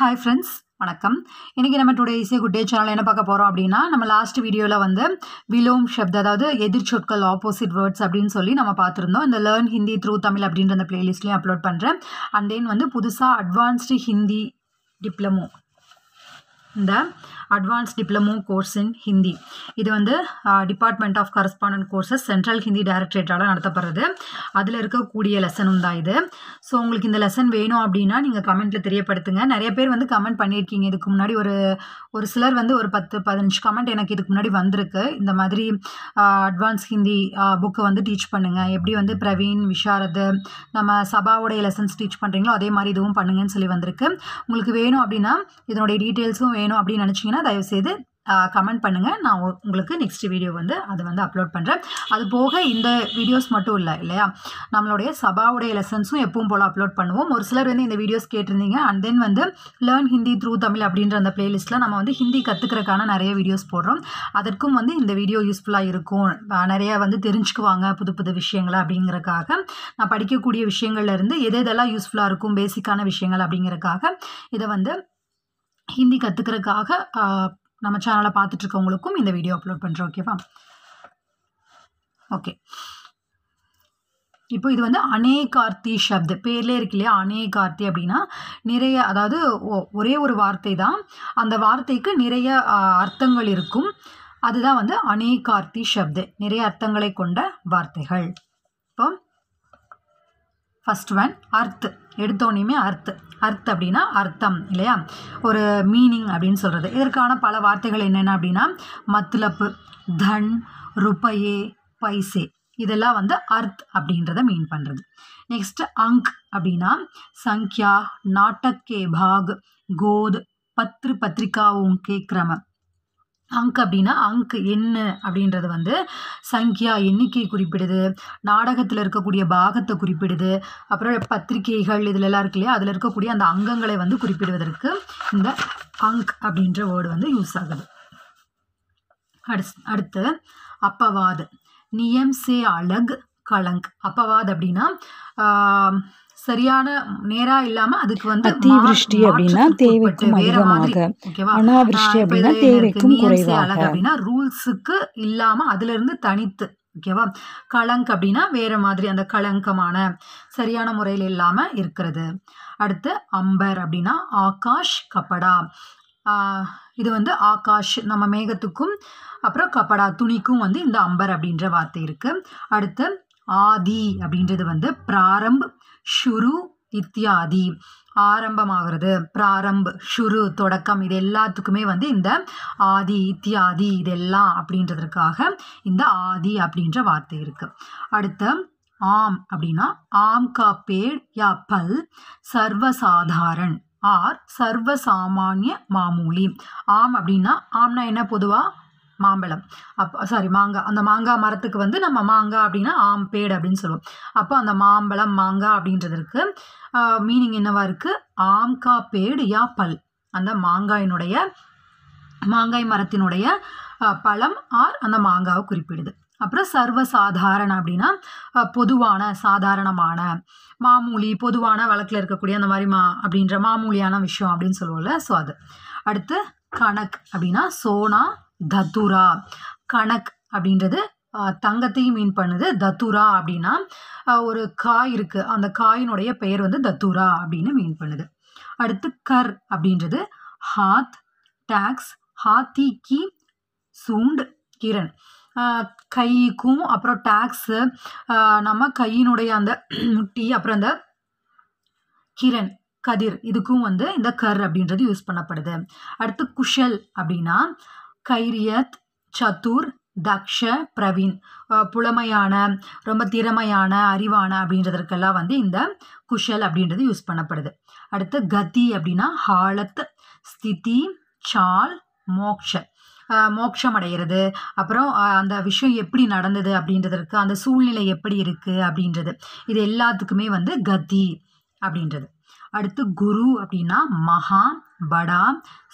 Hi friends, வணக்கம். இன்னைக்கு நம்ம today easy good day channel என்ன பார்க்க போறோம் அப்படின்னா, நம்ம லாஸ்ட் வீடியோல வந்து விலோம் ஷப்த், அதாவது எதிர்ச்சொற்கள், ஆப்போசிட் வேர்ட்ஸ் அப்படின்னு சொல்லி நம்ம பார்த்துருந்தோம். இந்த லேர்ன் ஹிந்தி த்ரூ தமிழ் அப்படின்ற அந்த பிளேலிஸ்ட்லையும் அப்லோட் பண்ணுறேன். அண்ட் தென் வந்து புதுசாக அட்வான்ஸ்டு ஹிந்தி டிப்ளமோ, இந்த advance diploma course in Hindi, இது வந்து department of correspondence courses central Hindi டைரக்டரேட்டால் நடத்தப்படுறது. அதில் இருக்கக்கூடிய லெசனும் தான் இது. ஸோ உங்களுக்கு இந்த லெசன் வேணும் அப்படின்னா நீங்கள் கமெண்ட்டில் தெரியப்படுத்துங்க. நிறைய பேர் வந்து கமெண்ட் பண்ணியிருக்கீங்க. இதுக்கு முன்னாடி ஒரு சிலர் வந்து ஒரு 10-15 கமெண்ட் எனக்கு இதுக்கு முன்னாடி வந்திருக்கு. இந்த மாதிரி அட்வான்ஸ் ஹிந்தி புக்கை வந்து டீச் பண்ணுங்கள், எப்படி வந்து பிரவீன், விஷாரத், நம்ம சபாவுடைய லெசன்ஸ் டீச் பண்ணுறீங்களோ அதே மாதிரி இதுவும் பண்ணுங்கன்னு சொல்லி வந்திருக்கு. உங்களுக்கு வேணும் அப்படின்னா, இதனுடைய டீட்டெயில்ஸும் வேணும் அப்படின்னு நினச்சிங்கன்னா தயவுசெய்து கமெண்ட் பண்ணுங்கள். நான் உங்களுக்கு நெக்ஸ்ட் வீடியோ வந்து அதை வந்து அப்லோட் பண்ணுறேன். அது போக இந்த வீடியோஸ் மட்டும் இல்லை இல்லையா, நம்மளுடைய சபாவுடைய லெசன்ஸும் எப்பவும் போல் அப்லோட் பண்ணுவோம். ஒரு சிலர் வந்து இந்த வீடியோஸ் கேட்டிருந்தீங்க. அண்ட் தென் வந்து லேர்ன் ஹிந்தி த்ரூ தமிழ் அப்படின்ற அந்த பிளேலிஸ்ட்டில் நம்ம வந்து ஹிந்தி கற்றுக்கிறதுக்கான நிறைய வீடியோஸ் போடுறோம். அதற்கும் வந்து இந்த வீடியோ யூஸ்ஃபுல்லாக இருக்கும். நிறைய வந்து தெரிஞ்சுக்குவாங்க புது புது விஷயங்களை அப்படிங்கிறக்காக, நான் படிக்கக்கூடிய விஷயங்கள்லேருந்து எதெல்லாம் யூஸ்ஃபுல்லாக இருக்கும், பேசிக்கான விஷயங்கள் அப்படிங்கிறக்காக இதை வந்து ஹிந்தி கற்றுக்கிறதுக்காக நம்ம சேனலை பார்த்துட்டு இருக்கவங்களுக்கும் இந்த வீடியோ அப்லோட் பண்ணுறோம். ஓகேவா? ஓகே, இப்போ இது வந்து அநேகார்த்தி ஷப்த், பேர்லேயே இருக்கு இல்லையா, அநேகார்த்தி அப்படின்னா நிறைய, அதாவது ஒரே ஒரு வார்த்தை தான், அந்த வார்த்தைக்கு நிறைய அர்த்தங்கள் இருக்கும். அதுதான் வந்து அநேகார்த்தி ஷப்த், நிறைய அர்த்தங்களை கொண்ட வார்த்தைகள். இப்போ ஃபர்ஸ்ட் ஒன் அர்த். எடுத்தோன்னே அர்த் அப்படின்னா அர்த்தம் இல்லையா, ஒரு மீனிங் அப்படின்னு சொல்கிறது. இதற்கான பல வார்த்தைகள் என்னென்ன அப்படின்னா, மத்லப், தன், ருப்பயே, பைசே, இதெல்லாம் வந்து அர்த் அப்படின்றத மீன் பண்ணுறது. நெக்ஸ்ட் அங்க் அப்படின்னா சங்க்யா, நாட்டக் கே பாக், கோத், பத்ரு பத்ரிகாவோं के क्रम. அங்க் அப்படின்னா அங்க் என்ன அப்படின்றது வந்து சங்கியா, எண்ணிக்கை குறிப்பிடுது, நாடகத்தில் இருக்கக்கூடிய பாகத்தை குறிப்பிடுது, அப்புறம் பத்திரிகைகள் இதில் எல்லாம் இருக்கு இல்லையா, அதில் இருக்கக்கூடிய அந்த அங்கங்களை வந்து குறிப்பிடுவதற்கு இந்த அங்க் அப்படின்ற வேர்டு வந்து யூஸ் ஆகுது. அடுத்து அப்பவாத், நியம் சே அலக் கலங்க். அப்பவாத் அப்படின்னா சரியான நேரா இல்லாம, அதுக்கு வந்து அத்திவிருஷ்டி அப்படின்னா தேவைக்கும் அதிகமாக, அனாவிருஷ்டி அப்படின்னா தேவைக்கும் குறைவாக அப்படின்னா ரூல்ஸுக்கு இல்லாம அதுல இருந்து தனித்து. ஓகேவா? கலங்க் அப்படின்னா வேற மாதிரி, அந்த கலங்கமான சரியான முறையில் இல்லாம இருக்கிறது. அடுத்து அம்பர் அப்படின்னா ஆகாஷ் கப்படா. இது வந்து ஆகாஷ் நம்ம மேகத்துக்கும் அப்புறம் கப்படா துணிக்கும் வந்து இந்த அம்பர் அப்படின்ற வார்த்தை இருக்கு. அடுத்து ஆதி அப்படின்றது வந்து பிராரம்ப், ஷுரு, இத்தியாதி, ஆரம்பமாகிறது, பிராரம்ப், ஷுரு, தொடக்கம், இது எல்லாத்துக்குமே வந்து இந்த ஆதி, இத்தியாதி, இதெல்லாம் அப்படின்றதுக்காக இந்த ஆதி அப்படின்ற வார்த்தை இருக்கு. அடுத்து ஆம் அப்படின்னா ஆம் கா பேட் யா பல் சர்வசாதாரண் ஆர் சர்வசாமானிய மாமூலி. ஆம் அப்படின்னா, ஆம்னா என்ன, பொதுவா மாம்பழம், மாங்காய். அந்த மாங்காய் மரத்துக்கு வந்து நம்ம மாங்காய் அப்படின்னா ஆம் பேடு அப்படின்னு சொல்லுவோம். அப்போ அந்த மாம்பழம், மாங்காய் அப்படின்றதுக்கு மீனிங் என்னவா இருக்கு, ஆம் கா பேடு யா பல், அந்த மாங்காய் மரத்தினுடைய பழம் ஆர் அந்த மாங்காவை குறிப்பிடுது. அப்புறம் சர்வசாதாரண அப்படின்னா பொதுவான, சாதாரணமான, மாமூலி, பொதுவான வழக்கில் இருக்கக்கூடிய அந்த மாதிரி அப்படின்ற மாமூலியான விஷயம் அப்படின்னு சொல்லுவோம்ல, ஸோ அது. அடுத்து கணக் அப்படின்னா சோனா, தத்துரா. கணக் அப்படின்றது தங்கத்தையும் மீன் பண்ணுது. தத்துரா அப்படின்னா ஒரு காய் இருக்கு, அந்த காயினுடைய பெயர் வந்து தத்துரா அப்படின்னு மீன் பண்ணுது. அடுத்து கர் அப்படின்றது ஹாத், டாக்ஸ், ஹாத்தி கி சூண்ட், கிரண். கைக்கும் அப்புறம் டாக்ஸு, நம்ம கையினுடைய அந்த முட்டி, அப்புறம் அந்த கிரண், கதிர், இதுக்கும் வந்து இந்த கர் அப்படின்றது யூஸ் பண்ணப்படுது. அடுத்து குஷல் அப்படின்னா கைரியத், சதுர், தக்ஷ, பிரவீன், புலமையான, ரொம்ப திறமையான, அறிவான அப்படின்றதற்கெல்லாம் வந்து இந்த குஷல் அப்படின்றது யூஸ் பண்ணப்படுது. அடுத்து கதி அப்படின்னா ஹாலத், ஸ்திதி, சால், மோக்ஷ, மோட்சம் அடைகிறது, அப்புறம் அந்த விஷயம் எப்படி நடந்தது அப்படின்றதற்கு, அந்த சூழ்நிலை எப்படி இருக்கு அப்படின்றது, இது எல்லாத்துக்குமே வந்து கதி அப்படின்றது. அடுத்து குரு அப்படின்னா மகா, படா,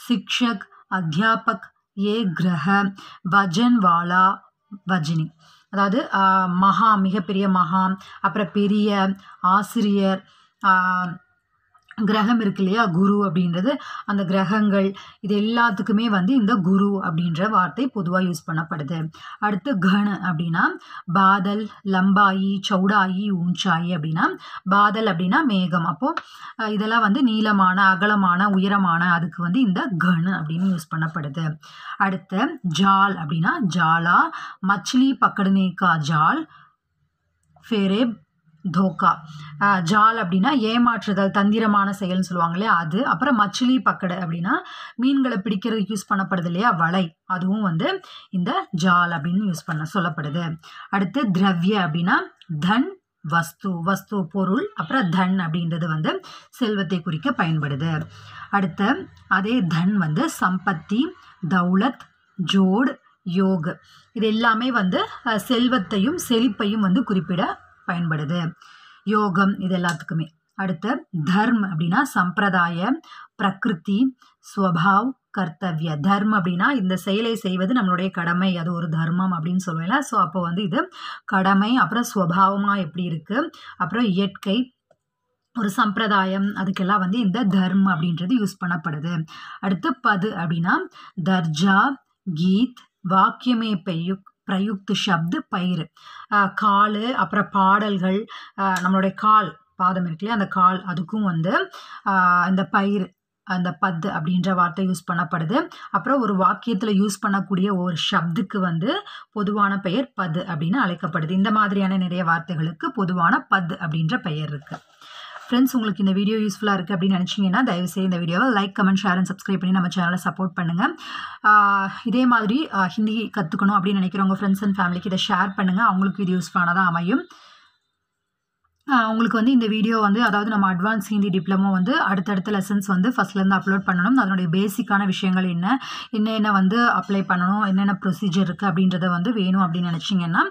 சிக்ஷக், அத்தியாபக், ஏ கிரக, வஜன் வாலா, வஜினி. அதாவது மகா, மிகப்பெரிய மகா, அப்புறம் பெரிய, ஆசிரியர், கிரகம் இருக்கு இல்லையா, குரு அப்படின்றது, அந்த கிரகங்கள் இது எல்லாத்துக்குமே வந்து இந்த குரு அப்படின்ற வார்த்தை பொதுவாக யூஸ் பண்ணப்படுது. அடுத்து கண் அப்படின்னா பாதல், லம்பாயி, சௌடாயி, ஊஞ்சாயி அப்படின்னா பாதல் அப்படின்னா மேகம். அப்போது இதெல்லாம் வந்து நீளமான, அகலமான, உயரமான, அதுக்கு வந்து இந்த கண் அப்படின்னு யூஸ் பண்ணப்படுது. அடுத்து ஜால் அப்படின்னா ஜாலா, மச்லி பக்கடனே கா ஜால், ஃபேரேப், தோக்கா. ஜால் அப்படின்னா ஏமாற்றுதல், தந்திரமான செயல்னு சொல்லுவாங்க இல்லையா அது. அப்புறம் மச்சிலி பக்கடை அப்படின்னா மீன்களை பிடிக்கிறதுக்கு யூஸ் பண்ணப்படுது இல்லையா வலை, அதுவும் வந்து இந்த ஜால் அப்படின்னு யூஸ் பண்ண சொல்லப்படுது. அடுத்து திரவிய அப்படின்னா தன், வஸ்து, வஸ்து பொருள், அப்புறம் தன் அப்படின்றது வந்து செல்வத்தை குறிக்க பயன்படுது. அடுத்து அதே தன் வந்து சம்பத்தி, தௌலத், ஜோட், யோக், இது எல்லாமே வந்து செல்வத்தையும் செழிப்பையும் வந்து குறிப்பிட பயன்படுது. யோகம் இது எல்லாத்துக்குமே. அடுத்து தர்ம் அப்படின்னா சம்பிரதாய, பிரகிருதி, ஸ்வபாவ், கர்த்தவ்ய. தர்மம் அப்படின்னா இந்த செயலை செய்வது நம்மளுடைய கடமை, அது ஒரு தர்மம் அப்படின்னு சொல்லுவேன்ல. ஸோ அப்போ வந்து இது கடமை, அப்புறம் ஸ்வபாவமாக எப்படி இருக்குது, அப்புறம் இயற்கை, ஒரு சம்பிரதாயம், அதுக்கெல்லாம் வந்து இந்த தர்மம் அப்படின்றது யூஸ் பண்ணப்படுது. அடுத்து பது அப்படின்னா தர்ஜா, கீத், வாக்கியமே பிரயுக்த், ஷப்து, பயிர், கால், அப்புறம் பாடல்கள், நம்மளுடைய கால், பாதம் இருக்குல்லையா அந்த கால், அதுக்கும் வந்து இந்த பயிர், அந்த பத் அப்படின்ற வார்த்தை யூஸ் பண்ணப்படுது. அப்புறம் ஒரு வாக்கியத்தில் யூஸ் பண்ணக்கூடிய ஒரு ஷப்துக்கு வந்து பொதுவான பெயர் பத் அப்படின்னு அழைக்கப்படுது. இந்த மாதிரியான நிறைய வார்த்தைகளுக்கு பொதுவான பத் அப்படின்ற பெயர் இருக்குது. ஃப்ரெண்ட்ஸ், உங்களுக்கு இந்த வீடியோ யூஸ்ஃபுல்லாக இருக்குது அப்படின்னு நினச்சிங்கன்னா தயவுசெய்து இந்த வீடியோவை like, comment, share and subscribe பண்ணி நம்ம சேனலை சப்போர்ட் பண்ணுங்கள். இதே மாதிரி ஹிந்தி கற்றுக்கணும் அப்படின்னு நினைக்கிறவங்க ஃப்ரெண்ட்ஸ் அண்ட் ஃபேமிலிக்கு இதை ஷேர் பண்ணுங்கள், அவங்களுக்கு இது யூஸ்ஃபுல்லானதாக அமையும். உங்களுக்கு வந்து இந்த வீடியோ வந்து, அதாவது நம்ம அட்வான்ஸ் ஹிந்தி டிப்ளமோ வந்து அடுத்தடுத்த லெசன்ஸ் வந்து ஃபஸ்ட்லேருந்து அப்லோட் பண்ணணும். அதனுடைய பேசிக்கான விஷயங்கள் என்னென்ன வந்து அப்ளை பண்ணணும், என்னென்ன ப்ரொசீஜர் இருக்குது அப்படின்றத வந்து வேணும் அப்படின்னு நினச்சிங்கன்னா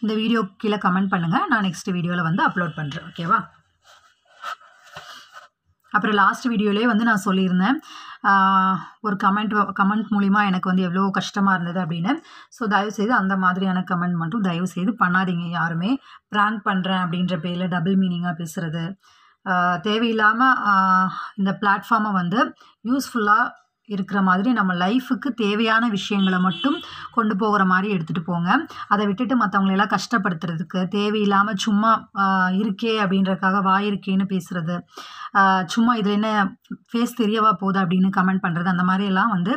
இந்த வீடியோ கீழே கமெண்ட் பண்ணுங்கள், நான் நெக்ஸ்ட் வீடியோவில் வந்து அப்லோட் பண்ணுறேன். ஓகேவா? அப்புறம் லாஸ்ட் வீடியோலேயே வந்து நான் சொல்லியிருந்தேன் ஒரு கமெண்ட் மூலிமா எனக்கு வந்து எவ்வளோ கஷ்டமாக இருந்தது அப்படின்னு. ஸோ தயவுசெய்து அந்த மாதிரியான கமெண்ட் மட்டும் தயவுசெய்து பண்ணாதீங்க யாருமே. ப்ராங்க் பண்ணுறேன் அப்படின்ற பேரில் டபுள் மீனிங்காக பேசுகிறது, தேவையில்லாமல் இந்த பிளாட்ஃபார்மை வந்து யூஸ்ஃபுல்லாக இருக்கிற மாதிரி நம்ம லைஃபுக்கு தேவையான விஷயங்களை மட்டும் கொண்டு போகிற மாதிரி எடுத்துகிட்டு போங்க. அதை விட்டுட்டு மற்றவங்களெல்லாம் கஷ்டப்படுத்துறதுக்கு, தேவையில்லாமல் சும்மா இருக்கே அப்படின்றக்காக வாயிருக்கேன்னு பேசுகிறது, சும்மா இதில் என்ன ஃபேஸ் தெரியவா போகுது அப்படின்னு கமெண்ட் பண்ணுறது, அந்த மாதிரியெல்லாம் வந்து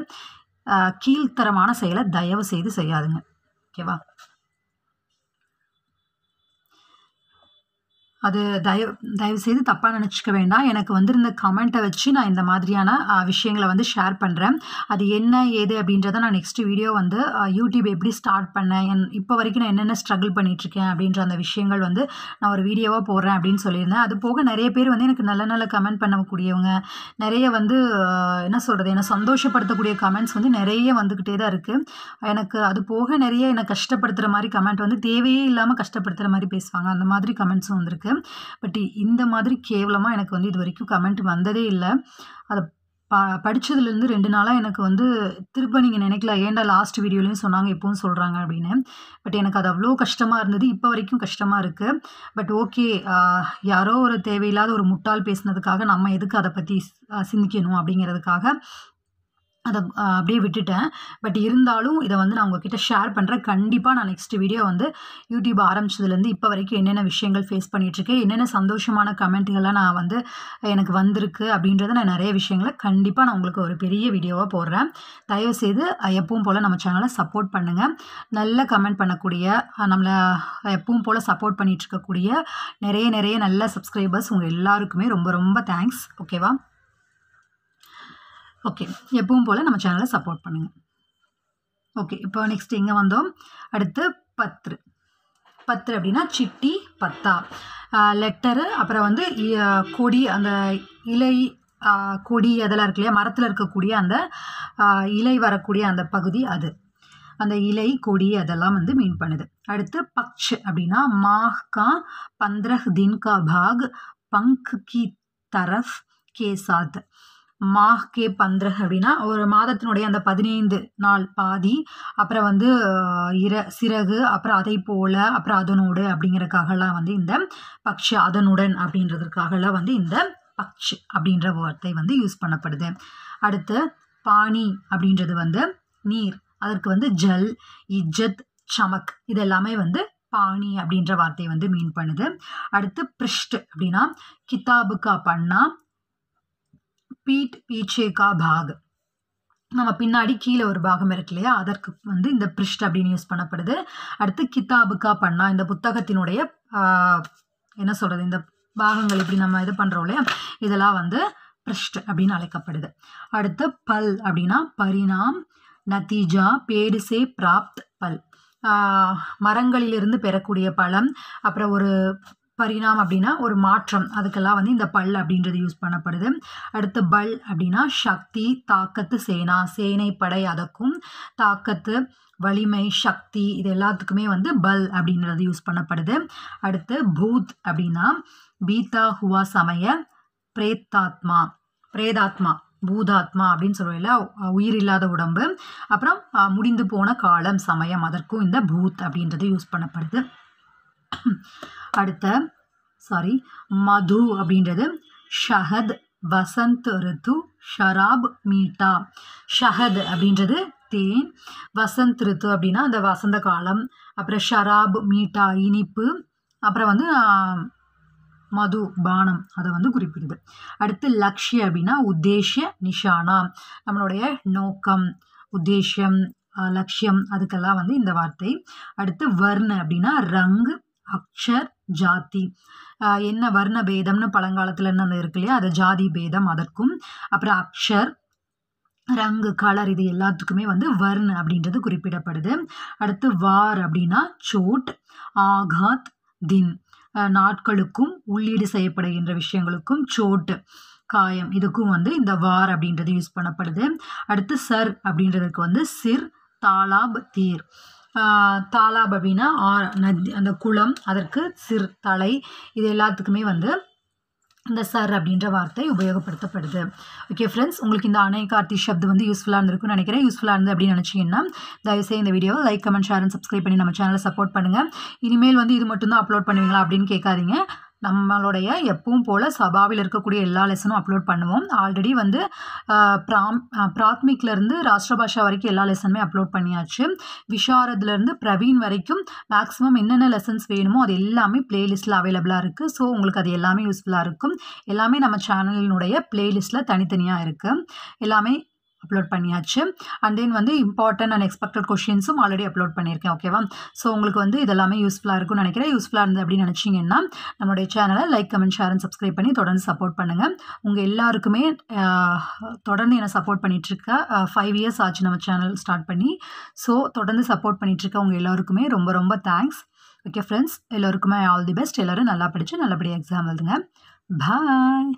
கீழ்த்தரமான செயலை தயவு செய்து செய்யாதுங்க. ஓகேவா? அது தயவுசெய்து தப்பாக நினச்சிக்க வேண்டாம். எனக்கு வந்திருந்த கமெண்ட்டை வச்சு நான் இந்த மாதிரியான விஷயங்களை வந்து ஷேர் பண்ணுறேன். அது என்ன ஏது அப்படின்றத நான் நெக்ஸ்ட் வீடியோ வந்து யூடியூப் எப்படி ஸ்டார்ட் பண்ணேன், இப்போ வரைக்கும் நான் என்னென்ன ஸ்ட்ரகிள் பண்ணிகிட்ருக்கேன் அப்படின்ற அந்த விஷயங்கள் வந்து நான் ஒரு வீடியோவாக போடுறேன் அப்படின்னு சொல்லியிருந்தேன். அது போக நிறைய பேர் வந்து எனக்கு நல்ல நல்ல கமெண்ட் பண்ணக்கூடியவங்க, நிறைய வந்து என்ன சொல்கிறது, என்னை சந்தோஷப்படுத்தக்கூடிய கமெண்ட்ஸ் வந்து நிறைய வந்துக்கிட்டே தான் இருக்குது. எனக்கு அது போக நிறைய என்னை கஷ்டப்படுத்துகிற மாதிரி கமெண்ட் வந்து தேவையே இல்லாமல் கஷ்டப்படுத்துகிற மாதிரி பேசுவாங்க, அந்த மாதிரி கமெண்ட்ஸும் வந்திருக்கு. பட் இந்த மாதிரி கேவலமாக எனக்கு வந்து இது வரைக்கும் கமெண்ட் வந்ததே இல்லை. அதை படித்ததுலேருந்து 2 நாளாக எனக்கு வந்து திரும்ப நீங்கள் நினைக்கல, ஏன்டா லாஸ்ட் வீடியோலையும் சொன்னாங்க இப்போவும் சொல்கிறாங்க அப்படின்னு. பட் எனக்கு அது அவ்வளோ கஷ்டமாக இருந்தது, இப்போ வரைக்கும் கஷ்டமாக இருக்குது. பட் ஓகே, யாரோ ஒரு தேவையில்லாத ஒரு முட்டாள் பேசுனதுக்காக நம்ம எதுக்கு அதை பற்றி சிந்திக்கணும் அப்படிங்கிறதுக்காக அதை அப்படியே விட்டுட்டேன். பட் இருந்தாலும் இதை வந்து நான் உங்ககிட்ட ஷேர் பண்ணுறேன். கண்டிப்பாக நான் நெக்ஸ்ட் வீடியோ வந்து யூடியூப் ஆரம்பிச்சதுலேருந்து இப்போ வரைக்கும் என்னென்ன விஷயங்கள் ஃபேஸ் பண்ணிகிட்ருக்கேன், என்னென்ன சந்தோஷமான கமெண்ட்டுகள்லாம் நான் வந்து எனக்கு வந்திருக்கு அப்படின்றத நான் நிறைய விஷயங்களை கண்டிப்பாக நான் உங்களுக்கு ஒரு பெரிய வீடியோவாக போடுறேன். தயவுசெய்து எப்பவும் போல் நம்ம சேனலை சப்போர்ட் பண்ணுங்கள். நல்ல கமெண்ட் பண்ணக்கூடிய, நம்மளை எப்பவும் போல் சப்போர்ட் பண்ணிகிட்ருக்கக்கூடிய நிறைய நல்ல சப்ஸ்கிரைபர்ஸ் உங்கள் எல்லாருக்குமே ரொம்ப ரொம்ப தேங்க்ஸ். ஓகேவா? ஓகே, எப்பவும் போல் நம்ம சேனலை சப்போர்ட் பண்ணுங்கள். ஓகே, இப்போ நெக்ஸ்ட் எங்கே வந்தோம், அடுத்து பத்ரு. பத்ரு அப்படின்னா சிட்டி, பத்தா, லெட்டரு, அப்புறம் வந்து கொடி, அந்த இலை, கொடி அதெல்லாம் இருக்கு இல்லையா, மரத்தில் இருக்கக்கூடிய அந்த இலை வரக்கூடிய அந்த பகுதி, அது அந்த இலை, கொடி அதெல்லாம் வந்து மீன் பண்ணுது. அடுத்து பக்ஷ் அப்படின்னா மாஹ் கா 15 दिन का भाग पंख की तरफ के साथ. மாஹ் கே 15 அப்படின்னா ஒரு மாதத்தினுடைய அந்த 15 நாள் பாதி, அப்புறம் வந்து சிறகு, அப்புறம் அதை போல, அப்புறம் அதனோடு அப்படிங்கிறதுக்காகலாம் வந்து இந்த பக்ஷ, அதனுடன் அப்படின்றதுக்காகலாம் வந்து இந்த பக்ஷ் அப்படின்ற வார்த்தை வந்து யூஸ் பண்ணப்படுது. அடுத்து பானி அப்படின்றது வந்து நீர், அதற்கு வந்து ஜல், இஜ்ஜத், சமக் இது எல்லாமே வந்து பானி அப்படின்ற வார்த்தையை வந்து மீன் பண்ணுது. அடுத்து பிருஷ்ட் அப்படின்னா கிதாபு கா பன்னா, பீட் பீச்சே கா பாக், நம்ம பின்னாடி கீழே ஒரு பாகம் இருக்கு இல்லையா, அதற்கு வந்து இந்த பிருஷ்ட் அப்படின்னு யூஸ் பண்ணப்படுது. அடுத்து கிதாபுக்கா பண்ணா, இந்த புத்தகத்தினுடைய என்ன சொல்கிறது, இந்த பாகங்கள் இப்படி நம்ம இது பண்ணுறோம் இல்லையா, இதெல்லாம் வந்து பிருஷ்ட் அப்படின்னு அழைக்கப்படுது. அடுத்து பல் அப்படின்னா பரிணாம், நத்தீஜா, பேடு சே பிராப்த் பல், மரங்களிலிருந்து பெறக்கூடிய பழம், அப்புறம் ஒரு பரிணாம் அப்படின்னா ஒரு மாற்றம், அதுக்கெல்லாம் வந்து இந்த பல் அப்படின்றது யூஸ் பண்ணப்படுது. அடுத்து பல் அப்படின்னா சக்தி, தாக்கத்து, சேனா, சேனை படை, அதற்கும் தாக்கத்து, வலிமை, சக்தி இது எல்லாத்துக்குமே வந்து பல் அப்படின்றது யூஸ் பண்ணப்படுது. அடுத்து பூத் அப்படின்னா பீதா ஹுவா சமய, பிரேதாத்மா, பிரேதாத்மா, பூதாத்மா அப்படின்னு சொல்லுவோம்ல, உயிர் இல்லாத உடம்பு, அப்புறம் முடிந்து போன காலம், சமயம், அதற்கும் இந்த பூத் அப்படின்றது யூஸ் பண்ணப்படுது. அடுத்த மது அப்படின்றது ஷஹத், வசந்த் ரித்து, ஷராப், மீட்டா. ஷஹத் அப்படின்றது தேன், வசந்த் ரித்து அப்படின்னா அந்த வசந்த காலம், அப்புறம் ஷராப், மீட்டா இனிப்பு, அப்புறம் வந்து மது பானம் அதை வந்து குறிப்பிடுது. அடுத்து லக்ஷ்ய அப்படின்னா உத்தேஷ்ய, நிஷானா நம்மளுடைய நோக்கம், உத்தேசியம், லட்சியம், அதுக்கெல்லாம் வந்து இந்த வார்த்தை. அடுத்து வர்ண அப்படின்னா ரங், அக்ஷர், ஜாதி, என்ன வர்ண பேதம்னு பழங்காலத்துல இருந்து இருக்கு இல்லையா, அது ஜாதி பேதம் அதற்கும். அப்புறம் அக்ஷர், ரங்கு, கலர் இது எல்லாத்துக்குமே வந்து வர்ண அப்படின்றது குறிப்பிடப்படுது. அடுத்து வார் அப்படின்னா சோட், ஆகாத், தின் நாட்களுக்கும் உள்ளீடு செய்யப்படுகின்ற விஷயங்களுக்கும், சோட் காயம் இதுக்கும் வந்து இந்த வார் அப்படின்றது யூஸ் பண்ணப்படுது. அடுத்து சர் அப்படின்றதுக்கு வந்து சிர், தாலாப், தீர். தாலாப் அப்படின்னா நதி, அந்த குளம், அதற்கு சிர் தலை, இது எல்லாத்துக்குமே வந்து இந்த சர் அப்படின்ற வார்த்தை உபயோகப்படுத்தப்படுது. ஓகே ஃப்ரெண்ட்ஸ், உங்களுக்கு இந்த அனைகார்த்தி ஷப்து வந்து யூஸ்ஃபுல்லாக இருந்திருக்குன்னு நினைக்கிறேன். யூஸ்ஃபுல்லாக இருந்து அப்படின்னு நினச்சிங்கன்னா தயவுசெய்து இந்த வீடியோவை like, comment, share and subscribe பண்ணி நம்ம சேனலை சப்போர்ட் பண்ணுங்கள். இனிமேல் வந்து இது மட்டும்தான் அப்லோட் பண்ணுவீங்களா அப்படின்னு கேட்காதீங்க. நம்மளுடைய எப்பவும் போல் சபாவில் இருக்கக்கூடிய எல்லா லெசனும் அப்லோட் பண்ணுவோம். ஆல்ரெடி வந்து பிராத்மிக்லேருந்து ராஷ்டிரபாஷா வரைக்கும் எல்லா லெசனுமே அப்லோட் பண்ணியாச்சு. விஷாரத்லேருந்து பிரவீன் வரைக்கும் மேக்ஸிமம் என்னென்ன லெசன்ஸ் வேணுமோ அது எல்லாமே பிளேலிஸ்ட்டில் அவைலபிளாக இருக்குது. ஸோ உங்களுக்கு அது எல்லாமே யூஸ்ஃபுல்லாக இருக்கும். எல்லாமே நம்ம சேனலினுடைய பிளேலிஸ்ட்டில் தனித்தனியாக இருக்குது. எல்லாமே அப்லோட் பண்ணியாச்சு. அண்ட் தென் வந்து இம்பார்ட்டன்ட் அண்ட் எக்ஸ்பெக்டட் கொஷின்ஸும் ஆல்ரெடி அப்லோட் பண்ணியிருக்கேன். ஓகேவா? ஸோ உங்களுக்கு வந்து இதெல்லாமே யூஸ்ஃபுல்லாக இருக்கும்னு நினைக்கிறேன். யூஸ்ஃபுல்லாக இருந்து அப்படின்னு நினச்சிங்கன்னா நம்மளுடைய சேனலை like, comment, share and subscribe பண்ணி தொடர்ந்து சப்போர்ட் பண்ணுங்கள். உங்கள் எல்லாருக்குமே தொடர்ந்து என்னை சப்போர்ட் பண்ணிகிட்ருக்க 5 years ஆச்சு நம்ம சேனல் ஸ்டார்ட் பண்ணி. ஸோ தொடர்ந்து சப்போர்ட் பண்ணிகிட்ருக்க உங்கள் எல்லாருக்குமே ரொம்ப ரொம்ப தேங்க்ஸ். ஓகே ஃப்ரெண்ட்ஸ், எல்லோருக்குமே ஆல் தி பெஸ்ட். எல்லோரும் நல்லா படித்து நல்லபடியாக எக்ஸாம் எழுதுங்க. பாய்.